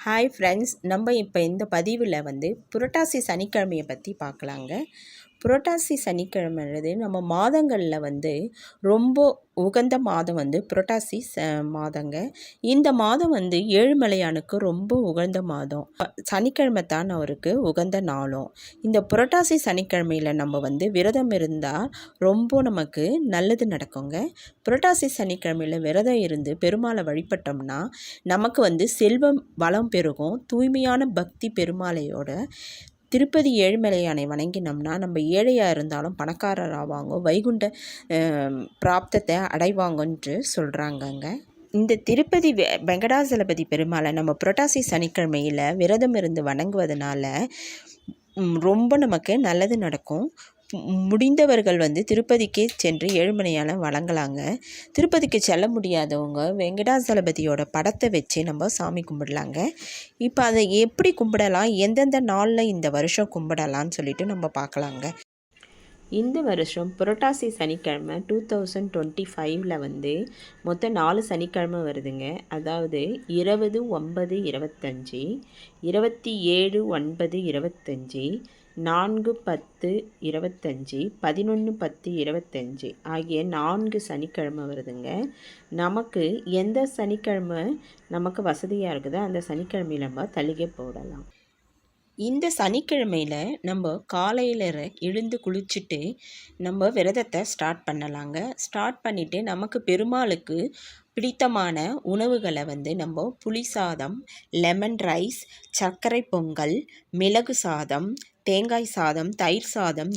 Hi friends, நம்ம இப்போ இந்த பதிவில் புரட்டாசி சனிக்கிழமையை பற்றி பார்க்கலாங்க. புரட்டாசி சனிக்கிழமைன்றது நம்ம மாதங்களில் ரொம்ப உகந்த மாதம் புரட்டாசி மாதங்க. இந்த மாதம் ஏழுமலையானுக்கு ரொம்ப உகந்த மாதம். சனிக்கிழமை தான் அவருக்கு உகந்த நாளும். இந்த புரட்டாசி சனிக்கிழமையில் நம்ம விரதம் இருந்தால் ரொம்ப நமக்கு நல்லது நடக்குங்க. புரட்டாசி சனிக்கிழமையில் விரதம் இருந்து பெருமாளை வழிபட்டோம்னா நமக்கு செல்வம் வளம் பெருகும். தூய்மையான பக்தி பெருமாளையோட திருப்பதி ஏழுமலையானை வணங்கினோம்னா நம்ம ஏழையாக இருந்தாலும் பணக்காரர் ஆவாங்க, வைகுண்ட பிராப்தத்தை அடைவாங்கன்று சொல்கிறாங்கங்க. இந்த திருப்பதி வெங்கடாசலபதி பெருமாளை நம்ம புரட்டாசி சனிக்கிழமையில் விரதம் இருந்து வணங்குவதனால ரொம்ப நமக்கு நல்லது நடக்கும். முடிந்தவர்கள் திருப்பதிக்கே சென்று ஏழுமலையானை வணங்கலாங்க. திருப்பதிக்கு செல்ல முடியாதவங்க வெங்கடாசலபதியோட படத்தை வச்சு நம்ம சாமி கும்பிடலாங்க. இப்போ அதை எப்படி கும்பிடலாம், எந்தெந்த நாளில் இந்த வருஷம் கும்பிடலான்னு சொல்லிட்டு நம்ம பார்க்கலாங்க. இந்த வருஷம் புரட்டாசி சனிக்கிழமை 2025 மொத்தம் 4 சனிக்கிழமை வருதுங்க. அதாவது 20/9/25, 27/9/25, 4/10/25, 11/10/25 ஆகிய 4 சனிக்கிழமை வருதுங்க. நமக்கு எந்த சனிக்கிழமை நமக்கு வசதியாக இருக்குதோ அந்த சனிக்கிழமையில் நம்ம தளிகை போடலாம். இந்த சனிக்கிழமையில் நம்ம காலையில் எழுந்து குளிச்சுட்டு நம்ம விரதத்தை ஸ்டார்ட் பண்ணலாங்க. ஸ்டார்ட் பண்ணிவிட்டு நமக்கு பெருமாளுக்கு பிடித்தமான உணவுகளை நம்ம புளி சாதம், லெமன் ரைஸ், சர்க்கரை பொங்கல், மிளகு சாதம், தேங்காய் சாதம், தயிர் சாதம்,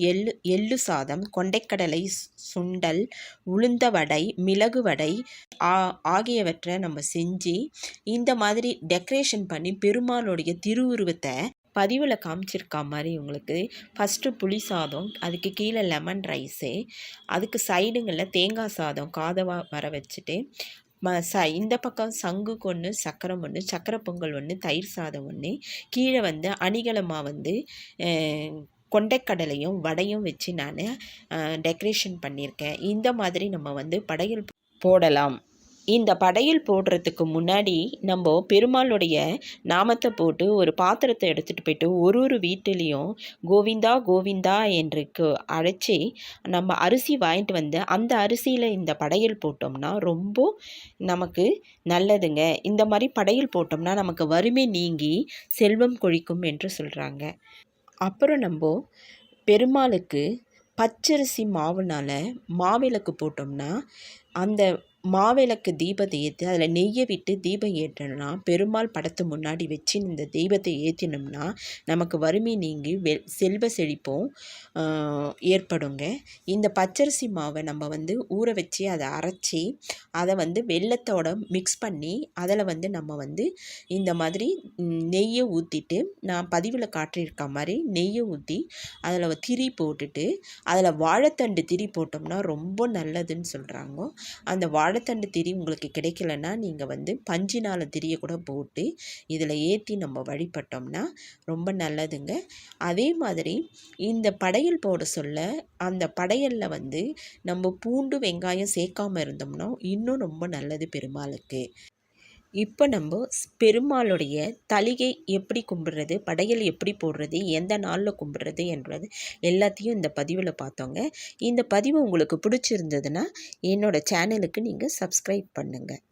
எள்ளு சாதம், கொண்டைக்கடலை சுண்டல், உளுந்த வடை, மிளகு வடை ஆகியவற்றை நம்ம செஞ்சு இந்த மாதிரி டெக்கரேஷன் பண்ணி பெருமாளுடைய திருவுருவத்தை பதிவில் காமிச்சிருக்கா மாதிரி உங்களுக்கு ஃபஸ்ட்டு புளி சாதம், அதுக்கு கீழே லெமன் ரைஸு, அதுக்கு சைடுங்களில் தேங்காய் சாதம் காதவாக வர வச்சுட்டு இந்த பக்கம் சங்கு ஒன்று, சக்கரம் ஒன்று, சக்கரை பொங்கல் ஒன்று, தயிர் சாதம் ஒன்று, கீழே அணிகலமாக கொண்டைக்கடலையும் வடையும் வச்சு நான் டெக்கரேஷன் பண்ணியிருக்கேன். இந்த மாதிரி நம்ம படையல் போடலாம். இந்த படையல் போடுறதுக்கு முன்னாடி நம்ம பெருமாளுடைய நாமத்தை போட்டு ஒரு பாத்திரத்தை எடுத்துகிட்டு போயிட்டு ஒரு வீட்டிலையும் கோவிந்தா கோவிந்தா என்று அழைச்சி நம்ம அரிசி வாங்கிட்டு அந்த அரிசியில் இந்த படையல் போட்டோம்னா ரொம்ப நமக்கு நல்லதுங்க. இந்த மாதிரி படையல் போட்டோம்னா நமக்கு வறுமை நீங்கி செல்வம் கொழிக்கும் என்று சொல்கிறாங்க. அப்புறம் நம்ம பெருமாளுக்கு பச்சரிசி மாவுனால் மாவிளக்கு போட்டோம்னா அந்த மாவிளக்கு தீபத்தை ஏற்றி அதில் நெய்யை விட்டு தீபம் ஏற்றணும்னா பெருமாள் படத்து முன்னாடி வச்சு இந்த தீபத்தை ஏற்றினோம்னா நமக்கு வறுமை நீங்கி செல்வ செழிப்பும் ஏற்படுங்க. இந்த பச்சரிசி மாவை நம்ம ஊற வச்சு அதை அரைச்சி அதை வெல்லத்தோட மிக்ஸ் பண்ணி அதில் நம்ம இந்த மாதிரி நெய்யை ஊற்றிட்டு நான் பதிவில் காட்டியிருக்க மாதிரி நெய்யை ஊற்றி அதில் திரி போட்டுட்டு அதில் வாழைத்தண்டு திரி போட்டோம்னா ரொம்ப நல்லதுன்னு சொல்கிறாங்க. அந்த வாழைத்தண்டு திரி உங்களுக்கு கிடைக்கலன்னா நீங்கள் பஞ்சினால் திரியை கூட போட்டு இதில் ஏற்றி நம்ம வழிபட்டோம்னா ரொம்ப நல்லதுங்க. அதே மாதிரி இந்த படையல் போட சொல்ல அந்த படையலில் நம்ம பூண்டு வெங்காயம் சேர்க்காமல் இருந்தோம்னா இன்னும் ரொம்ப நல்லது பெருமாளுக்கு. இப்போ நம்ம பெருமாளுடைய தளிகை எப்படி கும்பிடுறது, படையல் எப்படி போடுறது, எந்த நாளில் கும்பிடுறது என்றது எல்லாத்தையும் இந்த பதிவில் பார்த்தோங்க. இந்த பதிவு உங்களுக்கு பிடிச்சிருந்ததுன்னா என்னோடய சேனலுக்கு நீங்கள் சப்ஸ்கிரைப் பண்ணுங்கள்.